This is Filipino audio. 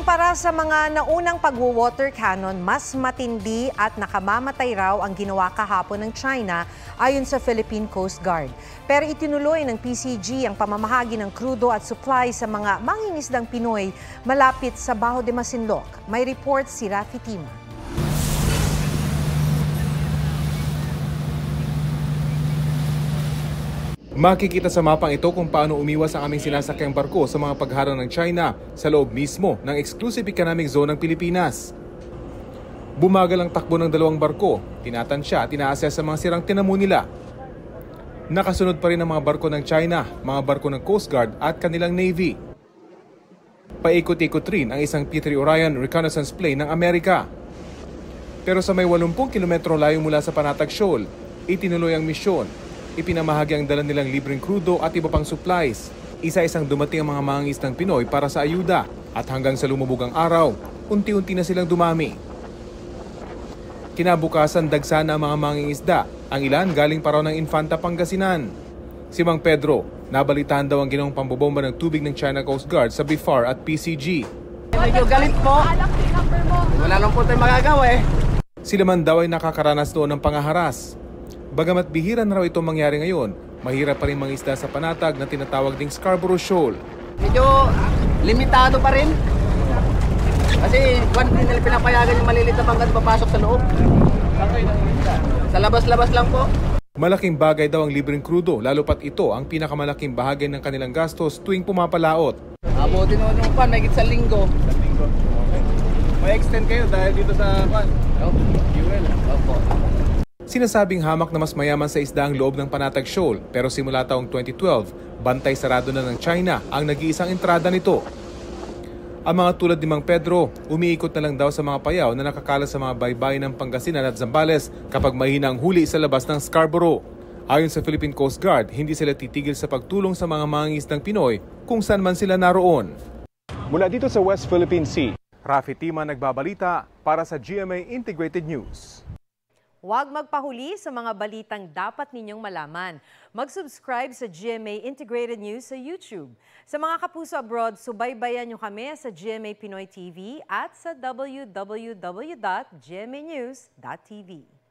Kumpara sa mga naunang pagwo-water cannon, mas matindi at nakamamatay raw ang ginawa kahapon ng China ayon sa Philippine Coast Guard. Pero itinuloy ng PCG ang pamamahagi ng krudo at supply sa mga mangingisdang Pinoy malapit sa Bajo de Masinloc. May report si Rafi Tima. Makikita sa mapang ito kung paano umiwas ang aming sinasakyang barko sa mga pagharang ng China sa loob mismo ng Exclusive Economic Zone ng Pilipinas. Bumagal ang takbo ng dalawang barko, tinatansya at inaasess sa mga sirang tinamo nila. Nakasunod pa rin ang mga barko ng China, mga barko ng Coast Guard at kanilang Navy. Paikot-ikot rin ang isang P-3 Orion reconnaissance plane ng Amerika. Pero sa may 80 kilometro layo mula sa Panatag Shoal, itinuloy ang misyon. Ipinamahagi ang dala nilang libreng krudo at iba pang supplies. Isa-isang dumating ang mga mangingisdang Pinoy para sa ayuda at hanggang sa lumubog ang araw, unti-unti na silang dumami. Kinabukasan dagsana ang mga mangingisda, ang ilan galing pa raw ng Infanta, Pangasinan. Si Mang Pedro, nabalitaan daw ang ginawang pambobomba ng tubig ng China Coast Guard sa BIFAR at PCG. Medyo galit po. Wala lang po tayong magagawa eh. Sila man daw ay nakakaranas doon ng pangaharas. Bagamat bihira na raw itong mangyari ngayon, mahirap pa rin mangisda sa panatag na tinatawag ding Scarborough Shoal. Medyo limitado pa rin. Kasi hindi nila pinapayagan yung malilit na bangkat papasok sa loob. Sa labas-labas lang po. Malaking bagay daw ang libreng krudo, lalo pat ito ang pinakamalaking bahagi ng kanilang gastos tuwing pumapalaot. Abutin mo nung pan, may sa linggo. Okay. May extend kayo dahil dito sa fuel. Opo. Sinasabing hamak na mas mayaman sa isda ang loob ng Panatag Shoal, pero simula taong 2012, bantay sarado na ng China ang nag-iisang entrada nito. Ang mga tulad ni Mang Pedro, umiikot na lang daw sa mga payaw na nakakala sa mga baybayin ng Pangasinan at Zambales kapag mahina ang huli sa labas ng Scarborough. Ayon sa Philippine Coast Guard, hindi sila titigil sa pagtulong sa mga mangingisdang Pinoy kung saan man sila naroon. Mula dito sa West Philippine Sea, Rafi Tima nagbabalita para sa GMA Integrated News. Huwag magpahuli sa mga balitang dapat ninyong malaman. Mag-subscribe sa GMA Integrated News sa YouTube. Sa mga kapuso abroad, subaybayan nyo kami sa GMA Pinoy TV at sa www.gmanews.tv.